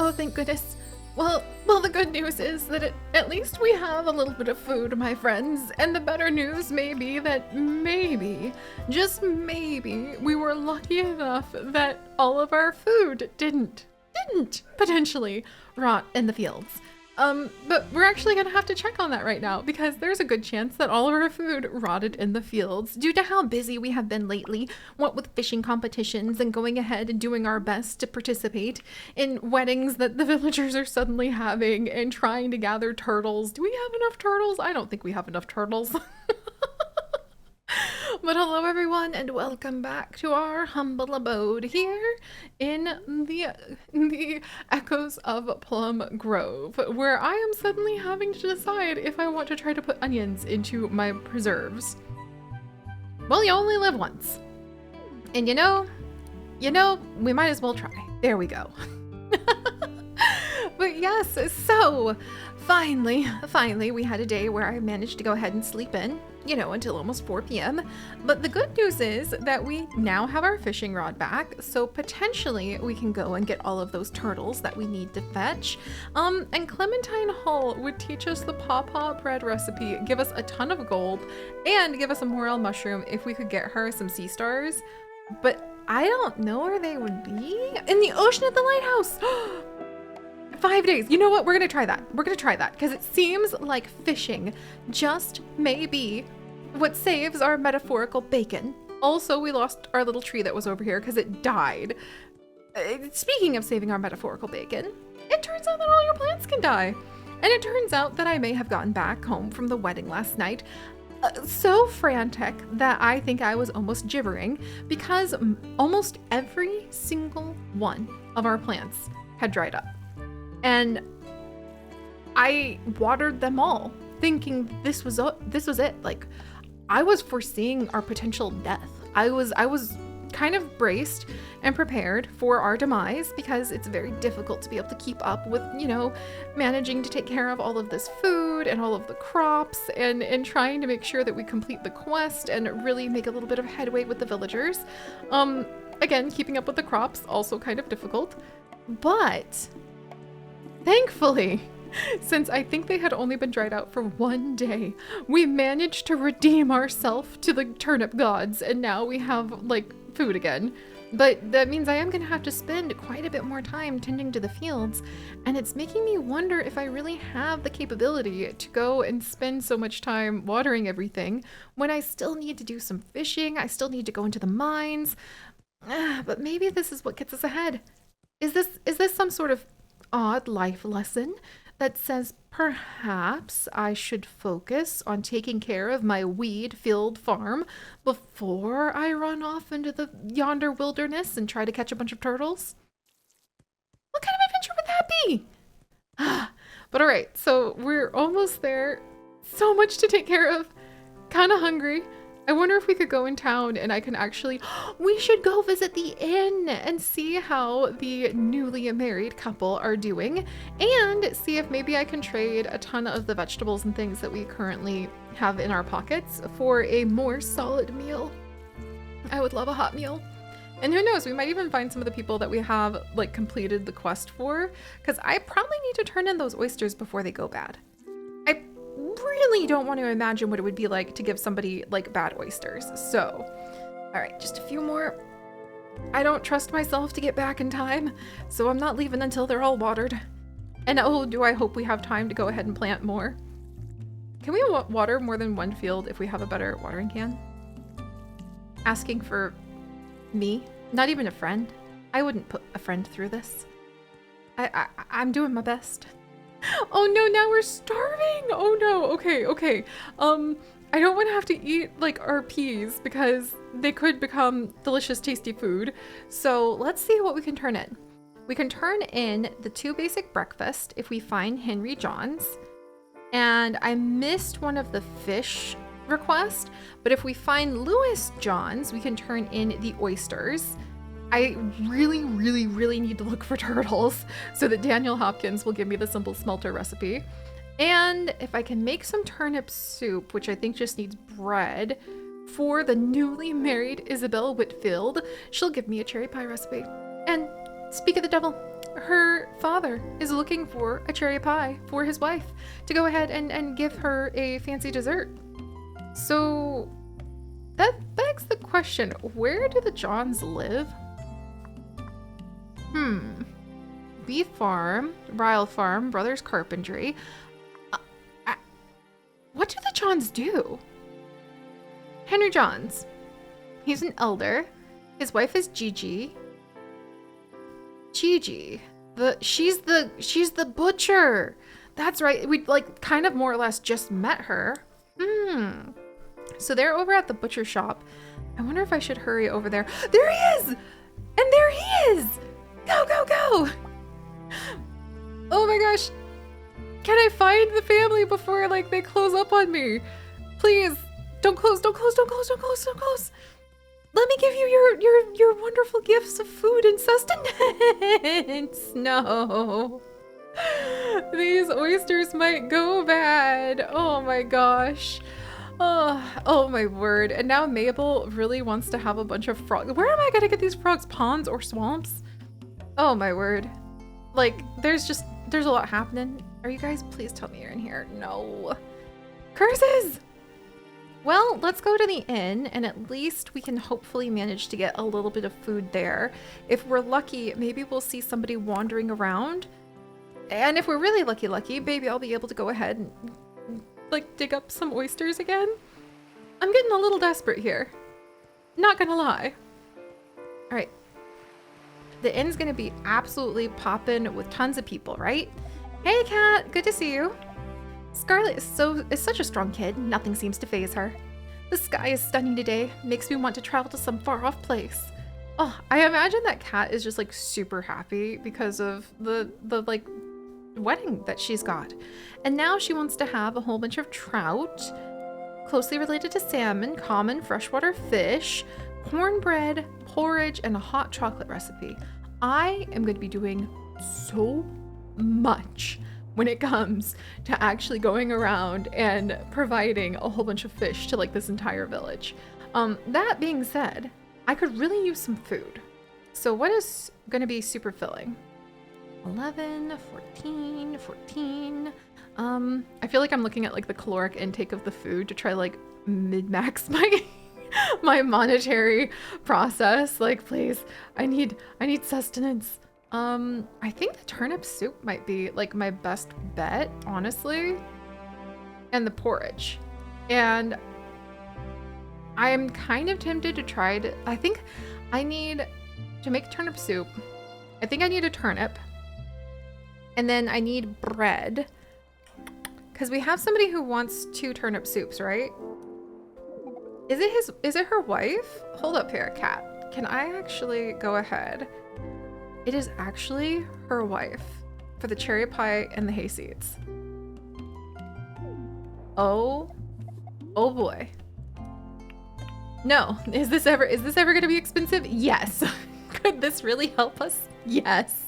Oh, thank goodness. Well, the good news is that at least we have a little bit of food, my friends. And the better news may be that maybe, just maybe, we were lucky enough that all of our food didn't potentially rot in the fields. But we're actually gonna have to check on that right now because there's a good chance that all of our food rotted in the fields due to how busy we have been lately, what with fishing competitions and going ahead and doing our best to participate in weddings that the villagers are suddenly having and trying to gather turtles. Do we have enough turtles? I don't think we have enough turtles. But hello everyone and welcome back to our humble abode here in the echoes of Plum Grove, where I am suddenly having to decide if I want to try to put onions into my preserves. Well, you only live once. And you know, we might as well try. There we go. But yes, so finally, we had a day where I managed to go ahead and sleep in, until almost 4 p.m. But the good news is that we now have our fishing rod back, so potentially we can go and get all of those turtles that we need to fetch. And Clementine Hall would teach us the pawpaw bread recipe, give us a ton of gold, and give us a morel mushroom if we could get her some sea stars. But I don't know where they would be. In the ocean at the lighthouse! 5 days. You know what? We're going to try that. We're going to try that because it seems like fishing just may be what saves our metaphorical bacon. Also, we lost our little tree that was over here because it died. Speaking of saving our metaphorical bacon, it turns out that all your plants can die. And it turns out that I may have gotten back home from the wedding last night so frantic that I think I was almost gibbering because almost every single one of our plants had dried up. And I watered them all, thinking this was it. Like, I was foreseeing our potential death. I was kind of braced and prepared for our demise because it's very difficult to be able to keep up with, managing to take care of all of this food and all of the crops and trying to make sure that we complete the quest and really make a little bit of headway with the villagers. Again, keeping up with the crops, also kind of difficult, but thankfully, since I think they had only been dried out for 1 day, we managed to redeem ourselves to the turnip gods, and now we have, food again. But that means I am going to have to spend quite a bit more time tending to the fields, and it's making me wonder if I really have the capability to go and spend so much time watering everything when I still need to do some fishing, I still need to go into the mines. But maybe this is what gets us ahead. Is this some sort of odd life lesson that says perhaps I should focus on taking care of my weed-filled farm before I run off into the yonder wilderness and try to catch a bunch of turtles? What kind of adventure would that be? But all right, so we're almost there. So much to take care of. Kind of hungry. I wonder if we could go in town and I can actually, we should go visit the inn and see how the newly married couple are doing and see if maybe I can trade a ton of the vegetables and things that we currently have in our pockets for a more solid meal. I would love a hot meal. And who knows, we might even find some of the people that we have completed the quest for, because I probably need to turn in those oysters before they go bad. I really don't want to imagine what it would be like to give somebody bad oysters. So, all right, just a few more. I don't trust myself to get back in time, so I'm not leaving until they're all watered. And oh, do I hope we have time to go ahead and plant more. Can we water more than one field if we have a better watering can? Asking for me, not even a friend. I wouldn't put a friend through this. I'm doing my best. Oh no, now we're starving! Oh no, okay. I don't want to have to eat our peas because they could become delicious, tasty food. So let's see what we can turn in. We can turn in the 2 basic breakfast if we find Henry John's. And I missed one of the fish requests, but if we find Louis John's, we can turn in the oysters. I really need to look for turtles so that Daniel Hopkins will give me the simple smelter recipe. And if I can make some turnip soup, which I think just needs bread, for the newly married Isabel Whitfield, she'll give me a cherry pie recipe. And speak of the devil, her father is looking for a cherry pie for his wife to go ahead and give her a fancy dessert. So that begs the question, where do the Johns live? Beef farm, Ryle farm, brothers carpentry. What do the Johns do? Henry Johns. He's an elder. His wife is Gigi. Gigi. She's the butcher. That's right. We like kind of more or less just met her. So they're over at the butcher shop. I wonder if I should hurry over there. There he is! And there he is! Go, go, go! Oh my gosh. Can I find the family before like they close up on me? Please, don't close, don't close, don't close, don't close, don't close. Let me give you your wonderful gifts of food and sustenance. No. These oysters might go bad. Oh my gosh. Oh my word. And now Mabel really wants to have a bunch of frogs. Where am I gonna get these frogs? Ponds or swamps? Oh my word. Like, there's a lot happening. Are you guys, please tell me you're in here. No. Curses! Well, let's go to the inn, and at least we can hopefully manage to get a little bit of food there. If we're lucky, maybe we'll see somebody wandering around. And if we're really lucky, maybe I'll be able to go ahead and, like, dig up some oysters again. I'm getting a little desperate here. Not gonna lie. All right. The inn's gonna be absolutely poppin' with tons of people, right? Hey, Kat, good to see you. Scarlet is such a strong kid. Nothing seems to faze her. The sky is stunning today. Makes me want to travel to some far off place. Oh, I imagine that Kat is just like super happy because of the like wedding that she's got. And now she wants to have a whole bunch of trout, closely related to salmon, common freshwater fish, cornbread, porridge, and a hot chocolate recipe. I am going to be doing so much when it comes to actually going around and providing a whole bunch of fish to like this entire village. That being said, I could really use some food. So what is going to be super filling? 11, 14. I feel like I'm looking at like the caloric intake of the food to try like min-max my monetary process. Like, please, I need sustenance. I think the turnip soup might be like my best bet, honestly. And the porridge. And I'm kind of tempted to try to, I think I need to make turnip soup. I think I need a turnip. And then I need bread. Because we have somebody who wants 2 turnip soups, right? Is it her wife? Hold up here, Kat. Can I actually go ahead? It is actually her wife for the cherry pie and the hay seeds. Oh boy. No, is this ever gonna be expensive? Yes. Could this really help us? Yes.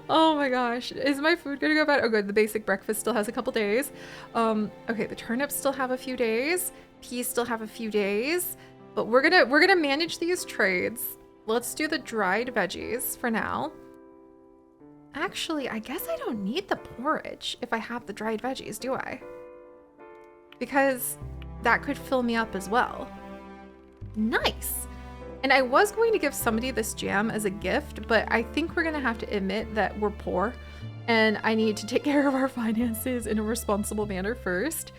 Oh my gosh. Is my food gonna go bad? Oh good, the basic breakfast still has a couple days. Okay, the turnips still have a few days. Peas still have a few days. But we're gonna manage these trades. Let's do the dried veggies for now. Actually, I guess I don't need the porridge if I have the dried veggies, do I? Because that could fill me up as well. Nice. And I was going to give somebody this jam as a gift, but I think we're gonna have to admit that we're poor and I need to take care of our finances in a responsible manner first.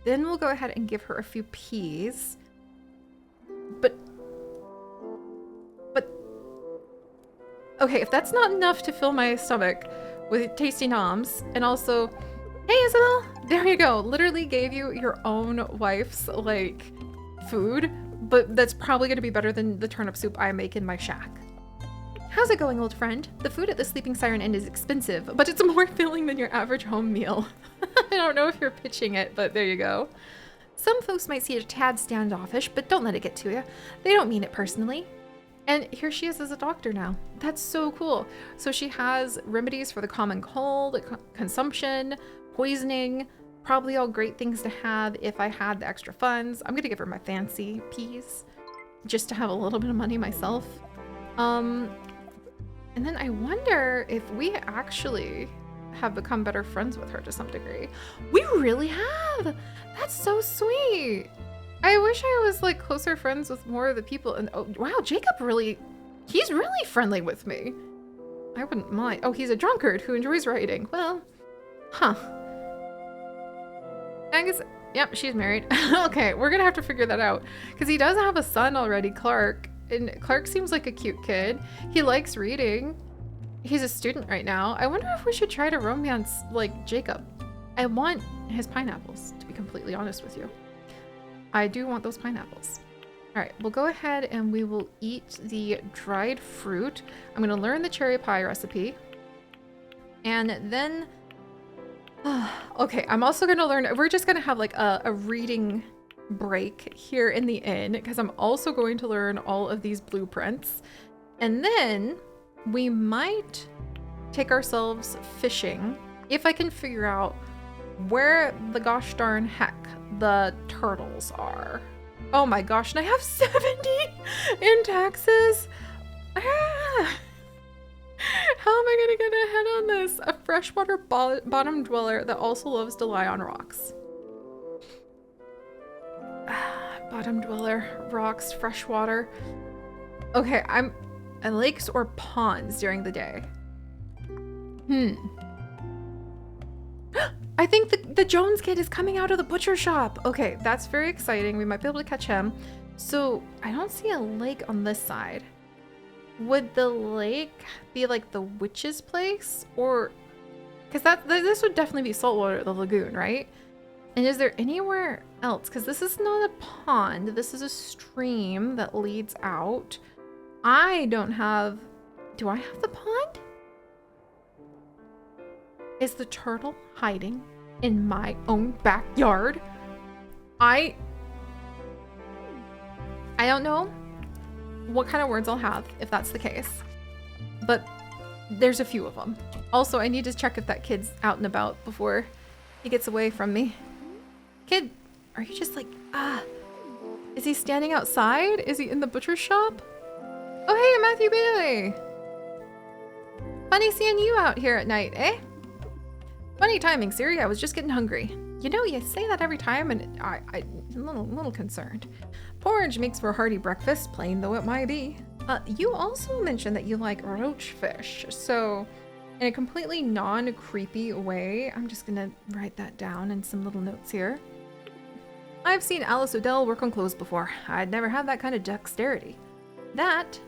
Then we'll go ahead and give her a few peas. But okay, if that's not enough to fill my stomach with tasty noms, and also, hey Isabel, there you go. Literally gave you your own wife's like food, but that's probably gonna be better than the turnip soup I make in my shack. How's it going, old friend? The food at the Sleeping Siren Inn is expensive, but it's more filling than your average home meal. I don't know if you're pitching it, but there you go. Some folks might see it a tad standoffish, but don't let it get to you. They don't mean it personally. And here she is as a doctor now. That's so cool. So she has remedies for the common cold, consumption, poisoning, probably all great things to have if I had the extra funds. I'm gonna give her my fancy peas just to have a little bit of money myself. And And then I wonder if we actually have become better friends with her to some degree. We really have. That's so sweet. I wish I was like closer friends with more of the people. And oh wow, Jacob he's really friendly with me. I wouldn't mind. Oh, he's a drunkard who enjoys writing. Well, huh. I guess, yep, she's married. Okay, we're gonna have to figure that out. Because he does have a son already, Clark. And Clark seems like a cute kid. He likes reading. He's a student right now. I wonder if we should try to romance, like, Jacob. I want his pineapples, to be completely honest with you. I do want those pineapples. All right, we'll go ahead and we will eat the dried fruit. I'm gonna learn the cherry pie recipe. And then, okay, I'm also gonna learn, we're just gonna have like a reading break here in the inn because I'm also going to learn all of these blueprints. And then we might take ourselves fishing if I can figure out where the gosh darn heck the turtles are. Oh my gosh, and I have 70 in taxes. Ah. How am I gonna get ahead on this? A freshwater bottom dweller that also loves to lie on rocks. Bottom dweller, rocks, freshwater. Okay, I'm at lakes or ponds during the day. I think the Jones kid is coming out of the butcher shop. Okay, that's very exciting. We might be able to catch him. So I don't see a lake on this side. Would the lake be like the witch's place? Or, because this would definitely be saltwater, the lagoon, right? And is there anywhere else? Because this is not a pond. This is a stream that leads out. I don't have, do I have the pond? Is the turtle hiding in my own backyard? I don't know what kind of words I'll have if that's the case, but there's a few of them. Also, I need to check if that kid's out and about before he gets away from me. Kid, are you just like, is he standing outside? Is he in the butcher shop? Oh, hey, Matthew Bailey. Funny seeing you out here at night, eh? Funny timing, Seri. I was just getting hungry. You know, you say that every time, and I'm a little concerned. Porridge makes for a hearty breakfast, plain though it might be. You also mentioned that you like roach fish, so in a completely non-creepy way, I'm just gonna write that down in some little notes here. I've seen Alice Odell work on clothes before. I'd never had that kind of dexterity. That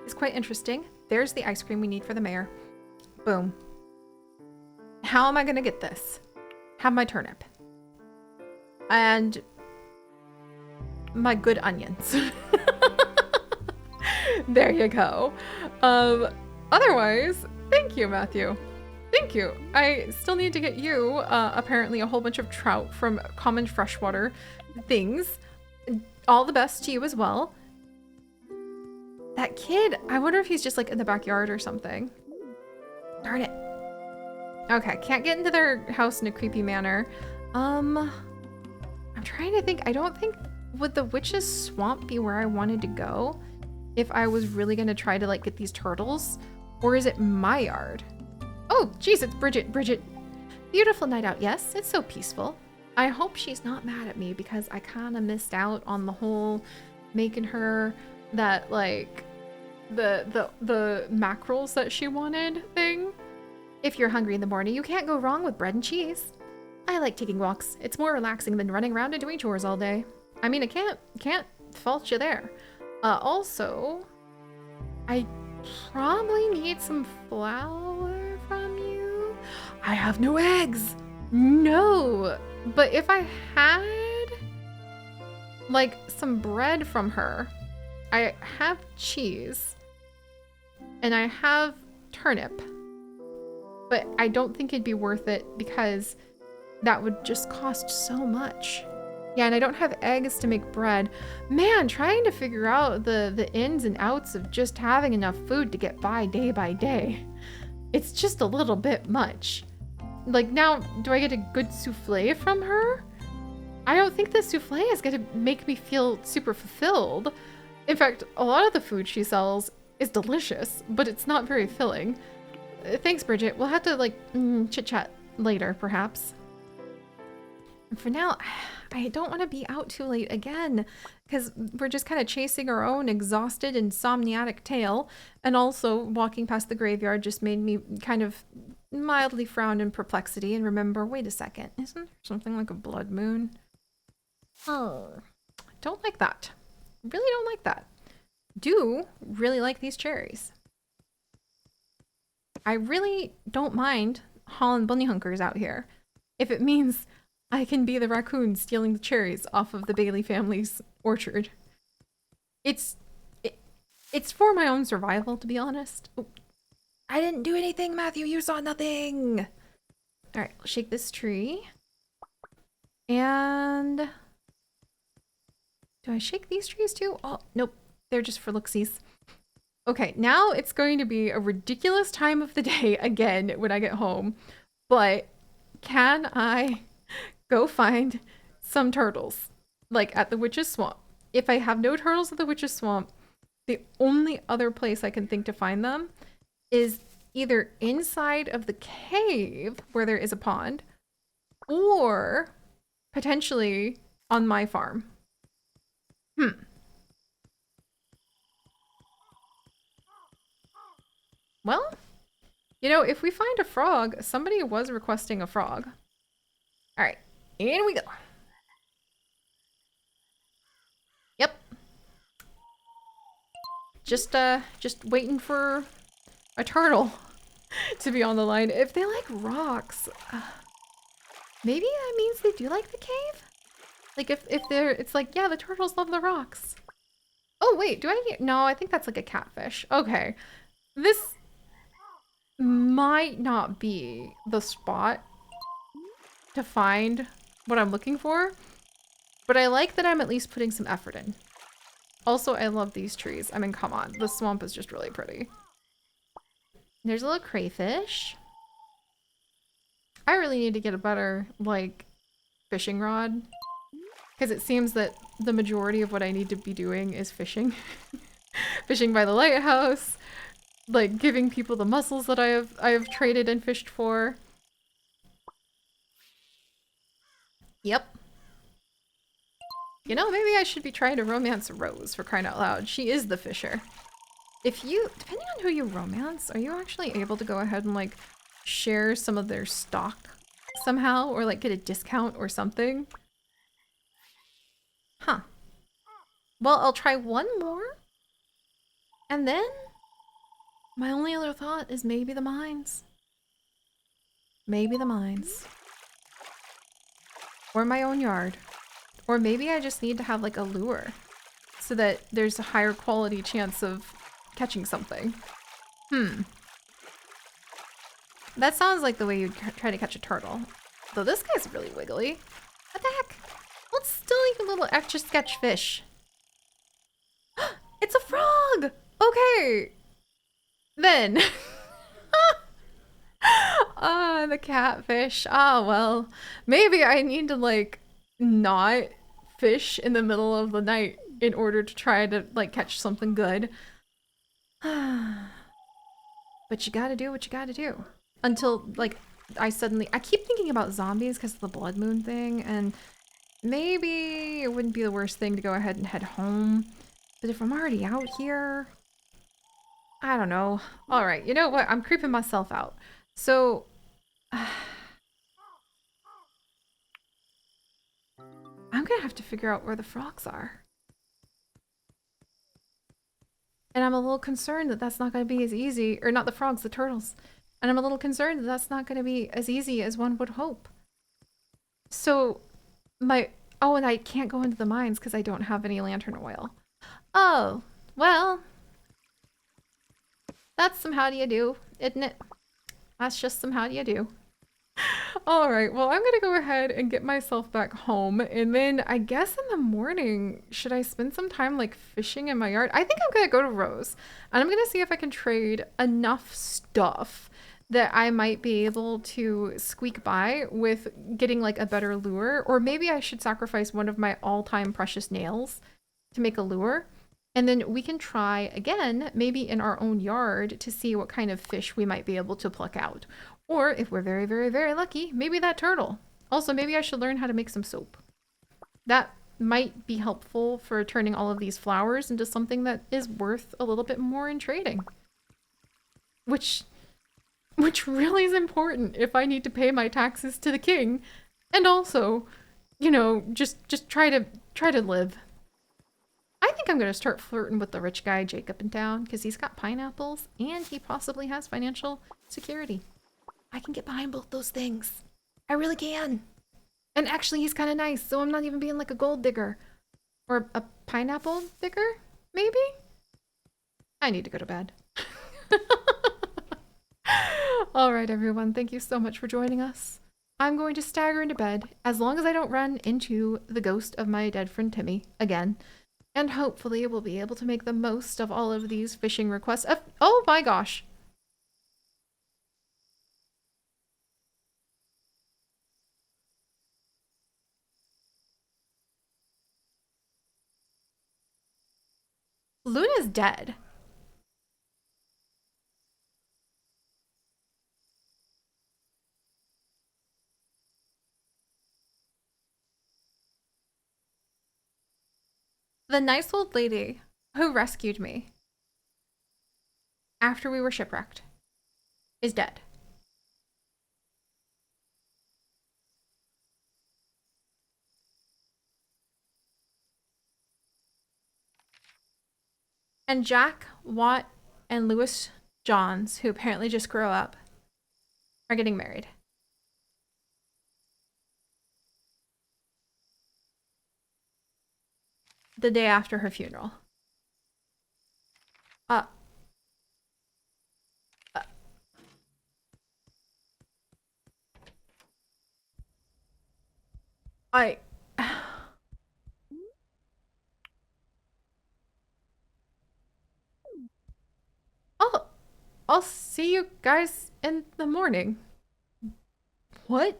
is quite interesting. There's the ice cream we need for the mayor. Boom. How am I gonna get this? Have my turnip. And my good onions. There you go. Otherwise, thank you, Matthew. Thank you. I still need to get you, apparently, a whole bunch of trout from common freshwater things. All the best to you as well. That kid, I wonder if he's just like in the backyard or something. Darn it. Okay, can't get into their house in a creepy manner. I'm trying to think. I don't think, would the witch's swamp be where I wanted to go if I was really gonna try to like get these turtles? Or is it my yard? Oh, geez, it's Bridget. Bridget, beautiful night out. Yes, it's so peaceful. I hope she's not mad at me because I kind of missed out on the whole making her that like the mackerels that she wanted thing. If you're hungry in the morning, you can't go wrong with bread and cheese. I like taking walks. It's more relaxing than running around and doing chores all day. I mean, I can't fault you there. Also, I probably need some flour from you. I have no eggs. No. But if I had like some bread from her, I have cheese and I have turnip. But I don't think it'd be worth it because that would just cost so much. Yeah, and I don't have eggs to make bread. Man, trying to figure out the ins and outs of just having enough food to get by day. It's just a little bit much. Like now, do I get a good souffle from her? I don't think the souffle is gonna make me feel super fulfilled. In fact, a lot of the food she sells is delicious, but it's not very filling. Thanks, Bridget. We'll have to, like, chit-chat later, perhaps. And for now, I don't want to be out too late again, because we're just kind of chasing our own exhausted, insomniatic tail, and also walking past the graveyard just made me kind of mildly frown in perplexity and remember, wait a second, isn't there something like a blood moon? Oh, don't like that. Really don't like that. Do really like these cherries. I really don't mind hauling bunny hunkers out here if it means I can be the raccoon stealing the cherries off of the Bailey family's orchard. It's for my own survival, to be honest. Oh, I didn't do anything, Matthew. You saw nothing. All right, let's shake this tree. And do I shake these trees too? Oh, nope. They're just for looksies. Okay, now it's going to be a ridiculous time of the day again when I get home. But can I go find some turtles, like at the Witch's Swamp? If I have no turtles at the Witch's Swamp, the only other place I can think to find them is either inside of the cave where there is a pond, or potentially on my farm. Well, you know, if we find a frog, somebody was requesting a frog. All right, in we go. Yep. Just waiting for a turtle to be on the line. If they like rocks, maybe that means they do like the cave? Like if they're, it's like, yeah, the turtles love the rocks. Oh wait, do I get, no, I think that's like a catfish. Okay, this might not be the spot to find what I'm looking for, but I like that I'm at least putting some effort in. Also, I love these trees. I mean, come on, the swamp is just really pretty. There's a little crayfish. I really need to get a better, like, fishing rod, because it seems that the majority of what I need to be doing is fishing. Fishing by the lighthouse, like giving people the mussels that I have traded and fished for. Yep. You know, maybe I should be trying to romance Rose, for crying out loud. She is the fisher. If you, depending on who you romance, are you actually able to go ahead and like share some of their stock somehow, or like get a discount or something? Huh. Well, I'll try one more. And then my only other thought is maybe the mines. Maybe the mines. Or my own yard. Or maybe I just need to have like a lure so that there's a higher quality chance of catching something. That sounds like the way you'd try to catch a turtle. Though this guy's really wiggly. What the heck? Let's still eat a little extra sketch fish. It's a frog! Okay. Then. Ah, the catfish. Ah, well. Maybe I need to, like, not fish in the middle of the night in order to try to, like, catch something good. But you gotta do what you gotta do. Until, like, I keep thinking about zombies because of the blood moon thing, and maybe it wouldn't be the worst thing to go ahead and head home. But if I'm already out here, I don't know. All right, you know what? I'm creeping myself out. So, I'm gonna have to figure out where the frogs are. And I'm a little concerned that that's not gonna be as easy, or not the frogs, the turtles. And I'm a little concerned that that's not gonna be as easy as one would hope. So, oh, and I can't go into the mines because I don't have any lantern oil. Oh, well, that's some how do you do, isn't it? That's just some how do you do. All right, well, I'm gonna go ahead and get myself back home, and then I guess in the morning, should I spend some time like fishing in my yard? I think I'm gonna go to Rose, and I'm gonna see if I can trade enough stuff that I might be able to squeak by with getting like a better lure, or maybe I should sacrifice one of my all-time precious nails to make a lure. And then we can try again, maybe in our own yard, to see what kind of fish we might be able to pluck out. Or if we're very, very, very lucky, maybe that turtle. Also, maybe I should learn how to make some soap. That might be helpful for turning all of these flowers into something that is worth a little bit more in trading. Which really is important if I need to pay my taxes to the king. And also, just try to live. I think I'm going to start flirting with the rich guy Jacob in town because he's got pineapples and he possibly has financial security. I can get behind both those things. I really can. And actually, he's kind of nice, so I'm not even being like a gold digger. Or a pineapple digger, maybe? I need to go to bed. All right, everyone. Thank you so much for joining us. I'm going to stagger into bed as long as I don't run into the ghost of my dead friend Timmy again. And hopefully we'll be able to make the most of all of these fishing requests. Oh my gosh. Luna's dead. The nice old lady who rescued me after we were shipwrecked is dead. And Jack, Watt, and Louis Johns, who apparently just grew up, are getting married. The day after her funeral. Uh, uh I I'll I'll see you guys in the morning. What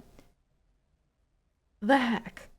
the heck?